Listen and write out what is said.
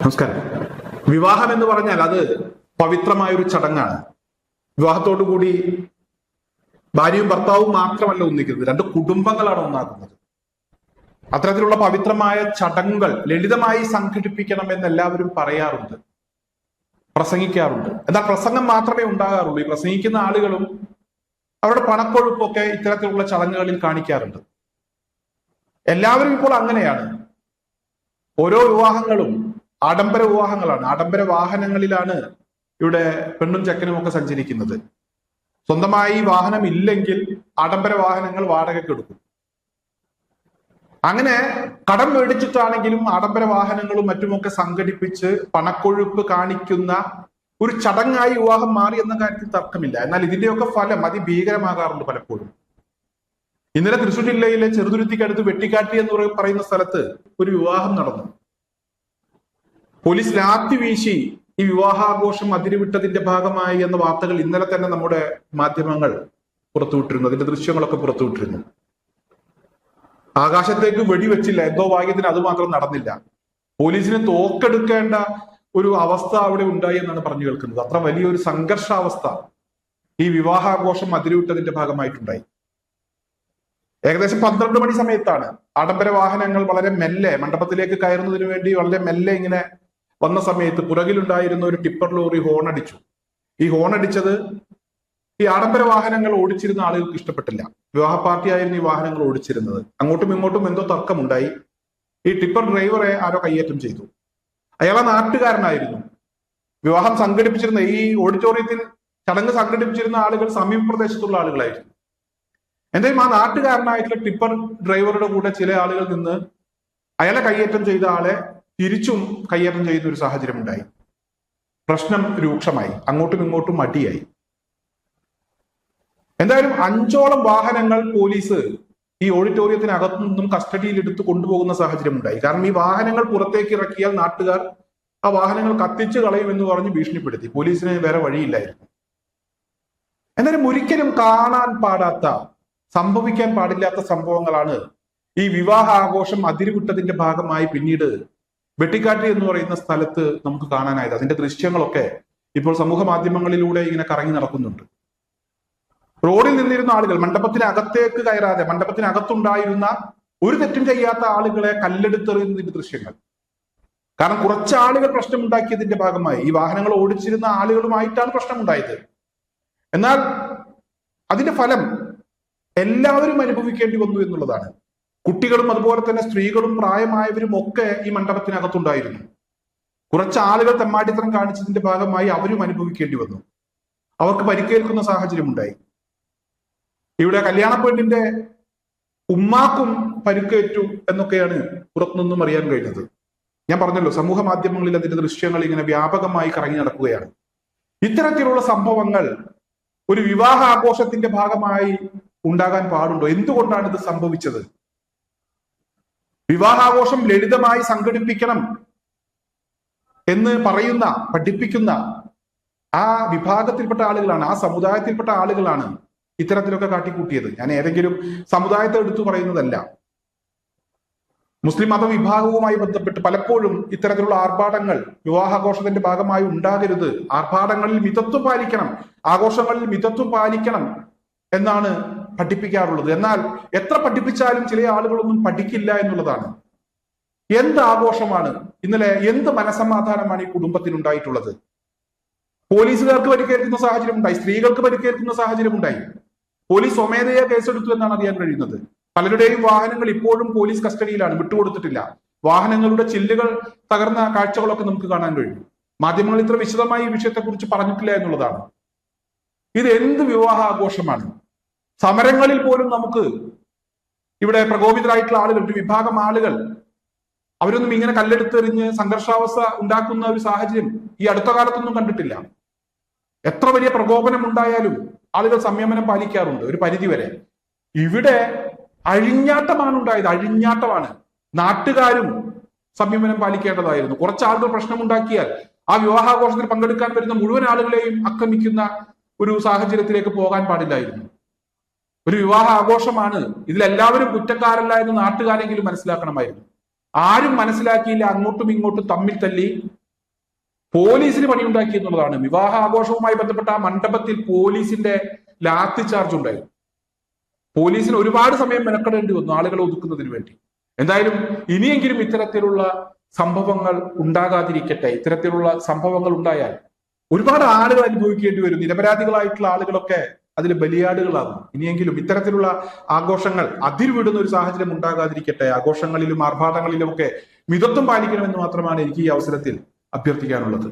നമസ്കാരം. വിവാഹം എന്ന് പറഞ്ഞാൽ അത് പവിത്രമായൊരു ചടങ്ങാണ്. വിവാഹത്തോടു കൂടി ഭാര്യയും ഭർത്താവും മാത്രമല്ല ഒന്നിക്കുന്നത്, രണ്ട് കുടുംബങ്ങളാണ് ഒന്നാക്കുന്നത്. അത്തരത്തിലുള്ള പവിത്രമായ ചടങ്ങുകൾ ലളിതമായി സംഘടിപ്പിക്കണം എന്ന് എല്ലാവരും പറയാറുണ്ട്, പ്രസംഗിക്കാറുണ്ട്. എന്നാൽ പ്രസംഗം മാത്രമേ ഉണ്ടാകാറുള്ളൂ. ഈ പ്രസംഗിക്കുന്ന ആളുകളും അവരുടെ പണക്കൊഴുപ്പൊക്കെ ഇത്തരത്തിലുള്ള ചടങ്ങുകളിൽ കാണിക്കാറുണ്ട്. എല്ലാവരും ഇപ്പോൾ അങ്ങനെയാണ്. ഓരോ വിവാഹങ്ങളും ആഡംബര വിവാഹങ്ങളാണ്. ആഡംബര വാഹനങ്ങളിലാണ് ഇവിടെ പെണ്ണും ചെക്കനും ഒക്കെ സഞ്ചരിക്കുന്നത്. സ്വന്തമായി വാഹനം ഇല്ലെങ്കിൽ ആഡംബര വാഹനങ്ങൾ വാടകയ്ക്ക് എടുക്കും. അങ്ങനെ കടം മേടിച്ചിട്ടാണെങ്കിലും ആഡംബര വാഹനങ്ങളും മറ്റുമൊക്കെ സംഘടിപ്പിച്ച് പണക്കൊഴുപ്പ് കാണിക്കുന്ന ഒരു ചടങ്ങായി വിവാഹം മാറി എന്ന കാര്യത്തിൽ തർക്കമില്ല. എന്നാൽ ഇതിന്റെയൊക്കെ ഫലം അതിഭീകരമാകാറുണ്ട് പലപ്പോഴും. ഇന്നലെ തൃശ്ശൂർ ജില്ലയിലെ ചെറുതുരുത്തിക്കടുത്ത് വെട്ടിക്കാട്ടി എന്ന് പറയുന്ന സ്ഥലത്ത് ഒരു വിവാഹം നടന്നു. പോലീസ് ലാത്തി വീശി ഈ വിവാഹാഘോഷം അതിരുവിട്ടതിന്റെ ഭാഗമായി എന്ന വാർത്തകൾ ഇന്നലെ തന്നെ നമ്മുടെ മാധ്യമങ്ങൾ പുറത്തുവിട്ടിരുന്നു. അതിന്റെ ദൃശ്യങ്ങളൊക്കെ പുറത്തുവിട്ടിരുന്നു. ആകാശത്തേക്ക് വെടിവെച്ചില്ല, എന്തോ ഭാഗ്യത്തിന് അത് മാത്രം നടന്നില്ല. പോലീസിന് തോക്കെടുക്കേണ്ട ഒരു അവസ്ഥ അവിടെ ഉണ്ടായി എന്നാണ് പറഞ്ഞു കേൾക്കുന്നത്. അത്ര വലിയൊരു സംഘർഷാവസ്ഥ ഈ വിവാഹാഘോഷം അതിരുവിട്ടതിന്റെ ഭാഗമായിട്ടുണ്ടായി. ഏകദേശം 12 മണി സമയത്താണ് ആഡംബര വാഹനങ്ങൾ വളരെ മെല്ലെ മണ്ഡപത്തിലേക്ക് കയറുന്നതിന് വേണ്ടി വളരെ മെല്ലെ ഇങ്ങനെ വന്ന സമയത്ത് പുറകിലുണ്ടായിരുന്ന ഒരു ടിപ്പർ ലോറി ഹോണടിച്ചു. ഈ ഹോണടിച്ചത് ഈ ആഡംബര വാഹനങ്ങൾ ഓടിച്ചിരുന്ന ആളുകൾക്ക് ഇഷ്ടപ്പെട്ടില്ല. വിവാഹ പാർട്ടിയായിരുന്നു ഈ വാഹനങ്ങൾ ഓടിച്ചിരുന്നത്. അങ്ങോട്ടും ഇങ്ങോട്ടും എന്തോ തർക്കമുണ്ടായി. ഈ ടിപ്പർ ഡ്രൈവറെ ആരോ കയ്യേറ്റം ചെയ്തു. അയാളെ നാട്ടുകാരനായിരുന്നു. വിവാഹം സംഘടിപ്പിച്ചിരുന്ന ഈ ഓഡിറ്റോറിയത്തിൽ ചടങ്ങ് സംഘടിപ്പിച്ചിരുന്ന ആളുകൾ സമീപ പ്രദേശത്തുള്ള ആളുകളായിരുന്നു. എന്തായാലും ആ നാട്ടുകാരനായിട്ടുള്ള ടിപ്പർ ഡ്രൈവറുടെ കൂടെ ചില ആളുകൾ നിന്ന് അയാളെ കയ്യേറ്റം ചെയ്ത ആളെ തിരിച്ചും കയ്യേറ്റം ചെയ്യുന്ന ഒരു സാഹചര്യം ഉണ്ടായി. പ്രശ്നം രൂക്ഷമായി, അങ്ങോട്ടും ഇങ്ങോട്ടും അടിയായി. എന്തായാലും 5ഓളം വാഹനങ്ങൾ പോലീസ് ഈ ഓഡിറ്റോറിയത്തിനകത്തു നിന്നും കസ്റ്റഡിയിൽ എടുത്ത് കൊണ്ടുപോകുന്ന സാഹചര്യം ഉണ്ടായി. കാരണം ഈ വാഹനങ്ങൾ പുറത്തേക്ക് ഇറക്കിയാൽ നാട്ടുകാർ ആ വാഹനങ്ങൾ കത്തിച്ചു കളയും എന്ന് പറഞ്ഞ് ഭീഷണിപ്പെടുത്തി. പോലീസിന് വേറെ വഴിയില്ലായിരുന്നു. എന്തായാലും ഒരിക്കലും കാണാൻ പാടാത്ത, സംഭവിക്കാൻ പാടില്ലാത്ത സംഭവങ്ങളാണ് ഈ വിവാഹാഘോഷം അതിരുവിട്ടതിന്റെ ഭാഗമായി പിന്നീട് വെട്ടിക്കാട്ടി എന്ന് പറയുന്ന സ്ഥലത്ത് നമുക്ക് കാണാനായത്. അതിന്റെ ദൃശ്യങ്ങളൊക്കെ ഇപ്പോൾ സമൂഹ മാധ്യമങ്ങളിലൂടെ ഇങ്ങനെ കറങ്ങി നടക്കുന്നുണ്ട്. റോഡിൽ നിന്നിരുന്ന ആളുകൾ മണ്ഡപത്തിനകത്തേക്ക് കയറാതെ മണ്ഡപത്തിനകത്തുണ്ടായിരുന്ന ഒരു തെറ്റും ചെയ്യാത്ത ആളുകളെ കല്ലെടുത്തെറിയുന്നതിന്റെ ദൃശ്യങ്ങൾ. കാരണം കുറച്ച് ആളുകൾ പ്രശ്നമുണ്ടാക്കിയതിന്റെ ഭാഗമായി ഈ വാഹനങ്ങൾ ഓടിച്ചിരുന്ന ആളുകളുമായിട്ടാണ് പ്രശ്നമുണ്ടായത്. എന്നാൽ അതിന്റെ ഫലം എല്ലാവരും അനുഭവിക്കേണ്ടി വന്നു എന്നുള്ളതാണ്. കുട്ടികളും അതുപോലെ തന്നെ സ്ത്രീകളും പ്രായമായവരും ഒക്കെ ഈ മണ്ഡപത്തിനകത്തുണ്ടായിരുന്നു. കുറച്ച് ആളുകൾ തെമ്മാടിത്തരം കാണിച്ചതിന്റെ ഭാഗമായി അവരും അനുഭവിക്കേണ്ടി വന്നു. അവർക്ക് പരിക്കേൽക്കുന്ന സാഹചര്യം ഉണ്ടായി. ഇവിടെ കല്യാണ പെണ്ണിന്റെ ഉമ്മാക്കും പരിക്കേറ്റു എന്നൊക്കെയാണ് പുറത്തുനിന്നും അറിയാൻ കഴിഞ്ഞത്. ഞാൻ പറഞ്ഞല്ലോ, സമൂഹ മാധ്യമങ്ങളിൽ അതിന്റെ ദൃശ്യങ്ങൾ ഇങ്ങനെ വ്യാപകമായി കറങ്ങി നടക്കുകയാണ്. ഇത്തരത്തിലുള്ള സംഭവങ്ങൾ ഒരു വിവാഹ ആഘോഷത്തിന്റെ ഭാഗമായി ഉണ്ടാകാൻ പാടുണ്ടോ? എന്തുകൊണ്ടാണ് ഇത് സംഭവിച്ചത്? വിവാഹാഘോഷം ലളിതമായി സംഘടിപ്പിക്കണം എന്ന് പറയുന്ന, പഠിപ്പിക്കുന്ന ആ വിഭാഗത്തിൽപ്പെട്ട ആളുകളാണ്, ആ സമുദായത്തിൽപ്പെട്ട ആളുകളാണ് ഇത്തരത്തിലൊക്കെ കാട്ടിക്കൂട്ടിയത്. ഞാൻ ഏതെങ്കിലും സമുദായത്തെ എടുത്തു പറയുന്നതല്ല. മുസ്ലിം മതവിഭാഗവുമായി ബന്ധപ്പെട്ട് പലപ്പോഴും ഇത്തരത്തിലുള്ള ആർഭാടങ്ങൾ വിവാഹാഘോഷത്തിന്റെ ഭാഗമായി ഉണ്ടാകരുത്, ആർഭാടങ്ങളിൽ മിതത്വം പാലിക്കണം, ആഘോഷങ്ങളിൽ മിതത്വം പാലിക്കണം എന്നാണ് പഠിപ്പിക്കാറുള്ളത്. എന്നാൽ എത്ര പഠിപ്പിച്ചാലും ചില ആളുകളൊന്നും പഠിക്കില്ല എന്നുള്ളതാണ്. എന്ത് ആഘോഷമാണ് ഇന്നലെ? എന്ത് മനസമാധാനമാണ് ഈ കുടുംബത്തിനുണ്ടായിട്ടുള്ളത്? പോലീസുകാർക്ക് പരിക്കേൽക്കുന്ന സാഹചര്യം ഉണ്ടായി, സ്ത്രീകൾക്ക് പരിക്കേൽക്കുന്ന സാഹചര്യം ഉണ്ടായി. പോലീസ് സ്വമേധയാ കേസെടുത്തു എന്നാണ് അറിയാൻ കഴിയുന്നത്. പലരുടെയും വാഹനങ്ങൾ ഇപ്പോഴും പോലീസ് കസ്റ്റഡിയിലാണ്, വിട്ടുകൊടുത്തിട്ടില്ല. വാഹനങ്ങളുടെ ചില്ലുകൾ തകർന്ന കാഴ്ചകളൊക്കെ നമുക്ക് കാണാൻ കഴിയും. മാധ്യമങ്ങൾ ഇത്ര വിശദമായി ഈ വിഷയത്തെക്കുറിച്ച് പറഞ്ഞിട്ടില്ല എന്നുള്ളതാണ്. ഇത് എന്ത് വിവാഹാഘോഷമാണ്? സമരങ്ങളിൽ പോലും നമുക്ക് ഇവിടെ പ്രകോപിതരായിട്ടുള്ള ആളുകൾ, ഒരു വിഭാഗം ആളുകൾ, അവരൊന്നും ഇങ്ങനെ കല്ലെടുത്തെറിഞ്ഞ് സംഘർഷാവസ്ഥ ഉണ്ടാക്കുന്ന ഒരു സാഹചര്യം ഈ അടുത്ത കാലത്തൊന്നും കണ്ടിട്ടില്ല. എത്ര വലിയ പ്രകോപനം ഉണ്ടായാലും ആളുകൾ സംയമനം പാലിക്കാറുണ്ട് ഒരു പരിധിവരെ. ഇവിടെ അഴിഞ്ഞാട്ടമാണ് ഉണ്ടായത്, അഴിഞ്ഞാട്ടമാണ്. നാട്ടുകാരും സംയമനം പാലിക്കേണ്ടതായിരുന്നു. കുറച്ച് ആളുകൾ പ്രശ്നമുണ്ടാക്കിയാൽ ആ വിവാഹാഘോഷത്തിൽ പങ്കെടുക്കാൻ വരുന്ന മുഴുവൻ ആളുകളെയും ആക്രമിക്കുന്ന ഒരു സാഹചര്യത്തിലേക്ക് പോകാൻ പാടില്ലായിരുന്നു. ഒരു വിവാഹ ആഘോഷമാണ്, ഇതിലെല്ലാവരും കുറ്റക്കാരല്ല എന്ന് നാട്ടുകാരെങ്കിലും മനസ്സിലാക്കണമായിരുന്നു. ആരും മനസ്സിലാക്കിയില്ല. അങ്ങോട്ടും ഇങ്ങോട്ടും തമ്മിൽ തല്ലി പോലീസിന് പണിയുണ്ടാക്കി എന്നുള്ളതാണ്. വിവാഹ ആഘോഷവുമായി ബന്ധപ്പെട്ട ആ മണ്ഡപത്തിൽ പോലീസിന്റെ ലാത്തി ചാർജ് ഉണ്ടായി. പോലീസിന് ഒരുപാട് സമയം മെനക്കെടേണ്ടി വന്നു ആളുകളെ ഒതുക്കുന്നതിന് വേണ്ടി. എന്തായാലും ഇനിയെങ്കിലും ഇത്തരത്തിലുള്ള സംഭവങ്ങൾ ഉണ്ടാകാതിരിക്കട്ടെ. ഇത്തരത്തിലുള്ള സംഭവങ്ങൾ ഉണ്ടായാൽ ഒരുപാട് ആളുകൾ അനുഭവിക്കേണ്ടി വരും. നിരപരാധികളായിട്ടുള്ള ആളുകളൊക്കെ അതിൽ ബലിയാടുകളാകും. ഇനിയെങ്കിലും ഇത്തരത്തിലുള്ള ആഘോഷങ്ങൾ അതിരുവിടുന്ന ഒരു സാഹചര്യം ഉണ്ടാകാതിരിക്കട്ടെ. ആഘോഷങ്ങളിലും ആർഭാടങ്ങളിലും ഒക്കെ മിതത്വം പാലിക്കണമെന്ന് മാത്രമാണ് എനിക്ക് ഈ അവസരത്തിൽ അഭ്യർത്ഥിക്കാനുള്ളത്.